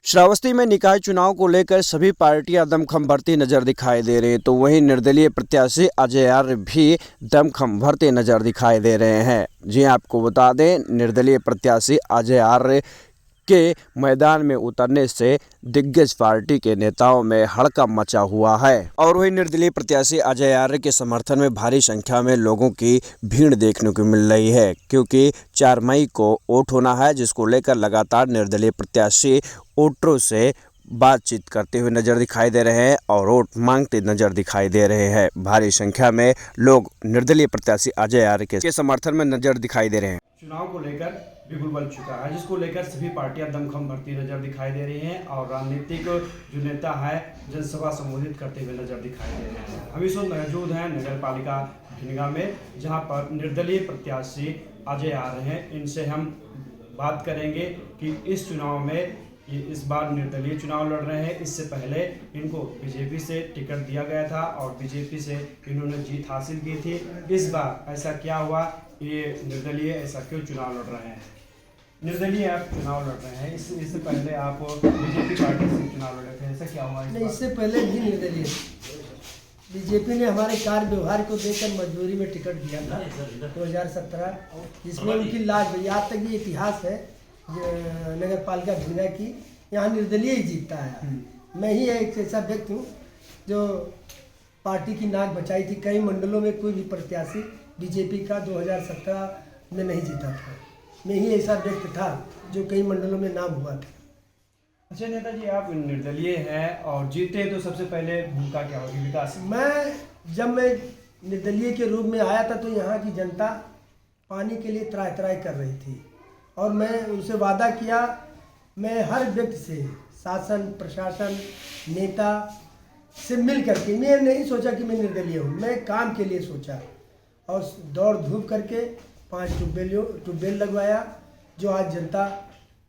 श्रावस्ती में निकाय चुनाव को लेकर सभी पार्टियां दमखम भरती नजर दिखाई दे रही हैं, तो वहीं निर्दलीय प्रत्याशी अजय आर्य भी दमखम भरते नजर दिखाई दे रहे हैं। जी आपको बता दें, निर्दलीय प्रत्याशी अजय आर्य के मैदान में उतरने से दिग्गज पार्टी के नेताओं में हड़कंप मचा हुआ है और वही निर्दलीय प्रत्याशी अजय आर्य के समर्थन में भारी संख्या में लोगों की भीड़ देखने को मिल रही है, क्योंकि 4 मई को वोट होना है, जिसको लेकर लगातार निर्दलीय प्रत्याशी वोटरों से बातचीत करते हुए नजर दिखाई दे रहे हैं और वोट मांगते नजर दिखाई दे रहे हैं। भारी संख्या में लोग निर्दलीय प्रत्याशी अजय आर्य के समर्थन में नजर दिखाई दे रहे हैं। चुनाव को लेकर बिगुल बन चुका है, जिसको लेकर सभी पार्टियां दमखम भरती नजर दिखाई दे रही हैं और राजनीतिक जो नेता है जनसभा संबोधित करते हुए नजर दिखाई दे रहे हैं। हम इस वक्त मौजूद हैं नगर पालिका भिनगा में, जहां पर निर्दलीय प्रत्याशी अजय आर्य हैं। इनसे हम बात करेंगे कि इस चुनाव में ये इस बार निर्दलीय चुनाव लड़ रहे हैं। इससे पहले इनको बीजेपी से टिकट दिया गया था और बीजेपी से इन्होंने जीत हासिल की थी। इस बार ऐसा क्या हुआ, ये निर्दलीय ऐसा क्यों चुनाव लड़ रहे हैं? निर्दलीय आप चुनाव लड़ रहे हैं, इससे पहले आप बीजेपी पार्टी से चुनाव लड़े थे, ऐसा क्या हुआ? नहीं, इससे पहले भी निर्दलीय बीजेपी ने हमारे कार्य व्यवहार को देखकर मजबूरी में टिकट दिया था 2017, जिसमें उनकी लाज गई। आज तक ये इतिहास है नगर पालिका भिनगा की, यहाँ निर्दलीय ही जीतता है। मैं ही एक ऐसा व्यक्ति हूँ जो पार्टी की नाक बचाई थी। कई मंडलों में कोई भी प्रत्याशी बीजेपी का 2017 में नहीं जीता था। मैं ही ऐसा व्यक्ति था जो कई मंडलों में नाम हुआ था। अच्छा नेताजी, आप निर्दलीय हैं और जीते, तो सबसे पहले भूमिका क्या होगी विकास? जब मैं निर्दलीय के रूप में आया था तो यहाँ की जनता पानी के लिए त्राही त्राही कर रही थी और मैं उनसे वादा किया, मैं हर व्यक्ति से, शासन प्रशासन नेता से मिल करके, मैं नहीं सोचा कि मैं निर्दलीय हूँ, मैं काम के लिए सोचा और दौड़ धूप करके 5 ट्यूबवेल लगवाया, जो आज जनता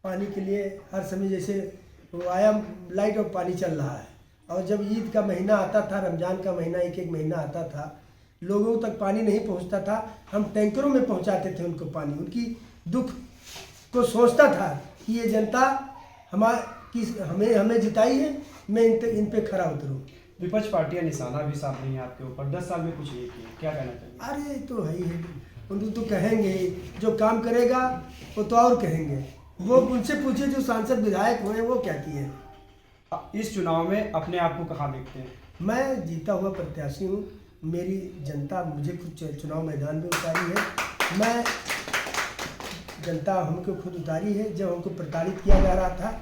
पानी के लिए हर समय, जैसे वो आया लाइट और पानी चल रहा है। और जब ईद का महीना आता था, रमज़ान का महीना, एक महीना आता था, लोगों तक पानी नहीं पहुंचता था, हम टैंकरों में पहुंचाते थे उनको पानी। उनकी दुख को सोचता था कि ये जनता हमें जिताई है, मैं इन पे खरा उतरूँ। विपक्ष पार्टियां निशाना भी साध रही हैं आपके ऊपर, 10 साल में कुछ नहीं किया, क्या कहना चाहिए? अरे तो है ही, उनको तो कहेंगे, जो काम करेगा वो तो और कहेंगे। वो उनसे पूछे जो सांसद विधायक हुए वो क्या किए। इस चुनाव में अपने आप को कहाँ देखते हैं? मैं जीता हुआ प्रत्याशी हूँ, मेरी जनता मुझे खुद चुनाव मैदान में उतारी है। मैं जनता हमको खुद उतारी है। जब हमको प्रताड़ित किया जा रहा था,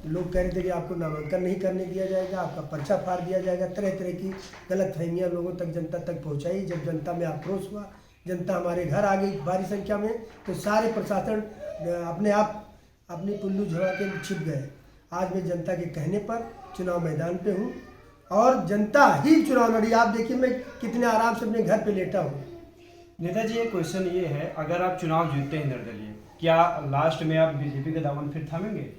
लोग कह रहे थे कि आपको नामांकन नहीं करने दिया जाएगा, आपका पर्चा फाड़ दिया जाएगा, तरह तरह की गलतफहमियां लोगों तक, जनता तक पहुंचाई। जब जनता में आक्रोश हुआ, जनता हमारे घर आ गई भारी संख्या में, तो सारे प्रशासन अपने आप अपनी पुल्लू झड़ा के छिप गए। आज मैं जनता के कहने पर चुनाव मैदान पे हूँ और जनता ही चुनाव लड़ी। आप देखिए मैं कितने आराम से अपने घर पे लेटा हूँ। नेताजी, एक क्वेश्चन ये है, अगर आप चुनाव जीतते हैं निर्दलीय, क्या लास्ट में आप बीजेपी का दामन फिर थामेंगे?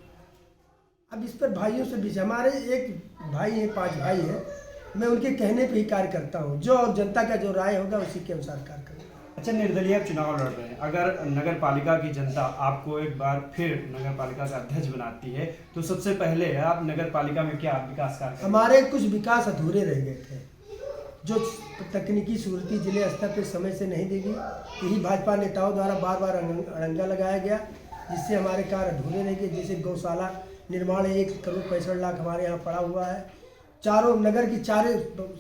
अब इस पर भाइयों से बीच, हमारे एक भाई हैं, 5 भाई हैं, मैं उनके कहने पे ही कार्य करता हूँ। जो और जनता का जो राय होगा उसी के अनुसार कार्य करूँगा। अच्छा निर्दलीय आप चुनाव लड़ रहे हैं, अगर नगर पालिका की जनता आपको एक बार फिर नगर पालिका का अध्यक्ष बनाती है, तो सबसे पहले आप नगर पालिका में क्या विकास कार्य? हमारे कुछ विकास अधूरे रह गए थे, जो तकनीकी सूरती जिले स्तर पर समय से नहीं देगी। यही भाजपा नेताओं द्वारा बार बार अड़ंगा लगाया गया, जिससे हमारे कार्य अधूरे रह गए। जैसे गौशाला निर्माण 1,65,00,000 हमारे यहाँ पड़ा हुआ है। चारों नगर की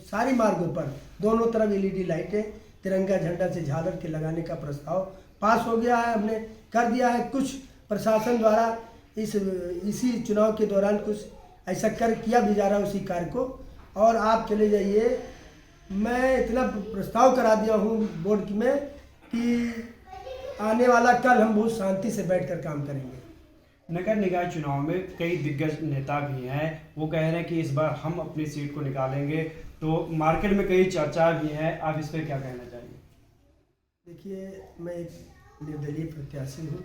सारी मार्गों पर दोनों तरफ LED लाइटें, तिरंगा झंडा से झालर के लगाने का प्रस्ताव पास हो गया है, हमने कर दिया है। कुछ प्रशासन द्वारा इसी चुनाव के दौरान कुछ ऐसा किया भी जा रहा है उसी कार्य को। और आप चले जाइए, मैं इतना प्रस्ताव करा दिया हूँ बोर्ड में कि आने वाला कल हम बहुत शांति से बैठकर काम करेंगे। नगर निकाय चुनाव में कई दिग्गज नेता भी हैं, वो कह रहे हैं कि इस बार हम अपनी सीट को निकालेंगे, तो मार्केट में कई चर्चा भी है, आप इस पर क्या कहना चाहिए? देखिए, मैं एक निर्दलीय प्रत्याशी हूँ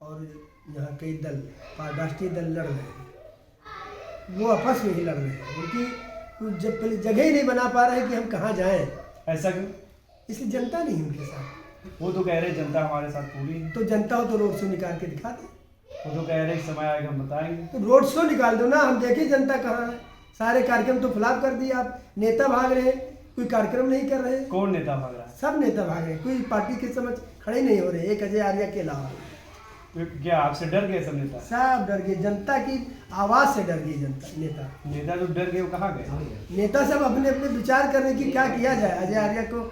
और यहाँ कई दल, राष्ट्रीय दल लड़ रहे हैं, वो आपस में ही लड़ रहे हैं। उनकी जगह ही नहीं बना पा रहे हैं कि हम कहाँ जाएं। ऐसा क्यों? इसलिए जनता नहीं उनके साथ। वो तो कह रहे हैं जनता हमारे साथ पूरी है। तो जनता हो तो रोड शो निकाल के दिखा दे। वो तो कह रहे हैं समय आएगा हम बताएंगे। तो रोड शो निकाल दो ना, हम देखें जनता कहाँ है। सारे कार्यक्रम तो फ्लॉप कर दिए आप, नेता भाग रहे हैं, कोई कार्यक्रम नहीं कर रहे। कौन नेता भाग रहा है? सब नेता भाग रहे हैं, कोई पार्टी के समझ खड़े नहीं हो रहे, एक अजय आर्या के अलावा। तो क्या आपसे डर गए सब नेता? सब डर गए, जनता की आवाज से डर गई जनता। नेता जो डर गए वो कहाँ गए? नेता सब अपने अपने विचार करने की क्या किया जाए अजय आर्या को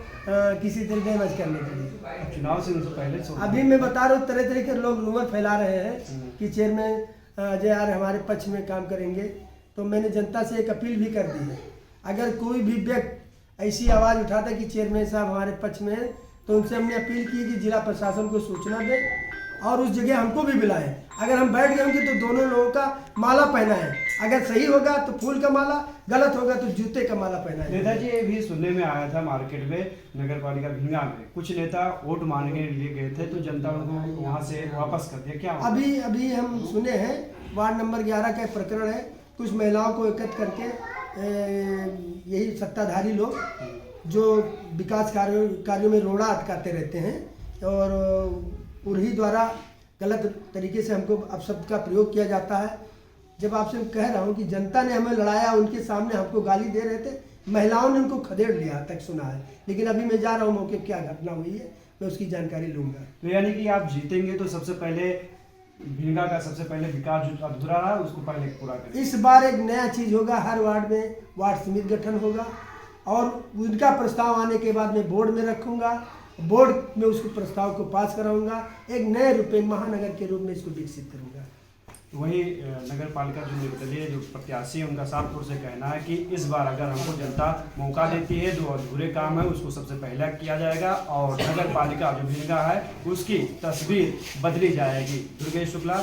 किसी तरह बेमज करने के लिए। चुनाव से उनसे पहले अभी मैं बता रहा हूँ, तरह तरह के लोग रूमर फैला रहे हैं कि चेयरमैन अजय आर्य हमारे पक्ष में काम करेंगे। तो मैंने जनता से एक अपील भी कर दी है, अगर कोई भी व्यक्ति ऐसी आवाज़ उठाता है कि चेयरमैन साहब हमारे पक्ष में है, तो उनसे हमने अपील की कि जिला प्रशासन को सूचना दें और उस जगह हमको भी बुलाएं। अगर हम बैठ गए होंगे तो दोनों लोगों का माला पहना है, अगर सही होगा तो फूल का माला, गलत होगा तो जूते का माला पहना है। नेताजी ये भी सुनने में आया था मार्केट में नगर पालिका भिंगा में कुछ नेता वोट मांगने के लिए गए थे तो जनता उनको वहाँ से वापस कर दिया, क्या अभी हम सुने हैं वार्ड नंबर 11 का एक प्रकरण है, कुछ महिलाओं को एकत्र करके यही सत्ताधारी लोग जो विकास कार्यों में रोड़ा अटकाते रहते हैं और उन्हीं द्वारा गलत तरीके से हमको अपशब्द का प्रयोग किया जाता है। जब आपसे कह रहा हूँ कि जनता ने हमें लड़ाया, उनके सामने हमको गाली दे रहे थे, महिलाओं ने उनको खदेड़ लिया तक सुना है। लेकिन अभी मैं जा रहा हूँ मौके क्या घटना हुई है, मैं उसकी जानकारी लूँगा। तो यानी कि आप जीतेंगे तो सबसे पहले भिंगा का सबसे पहले विकास जो अधूरा रहा उसको पहले पूरा करें। इस बार एक नया चीज़ होगा, हर वार्ड में वार्ड समिति गठन होगा और उनका प्रस्ताव आने के बाद मैं बोर्ड में रखूँगा, बोर्ड में उसको प्रस्ताव को पास कराऊंगा, एक नए रूप में महानगर के रूप में इसको विकसित करूंगा। वही नगर पालिका जो निर्दलीय जो प्रत्याशी है उनका सातपुर से कहना है कि इस बार अगर हमको जनता मौका देती है, जो अधूरे काम है उसको सबसे पहले किया जाएगा और नगर पालिका जो भिंगा है उसकी तस्वीर बदली जाएगी। दुर्गेश शुक्ला,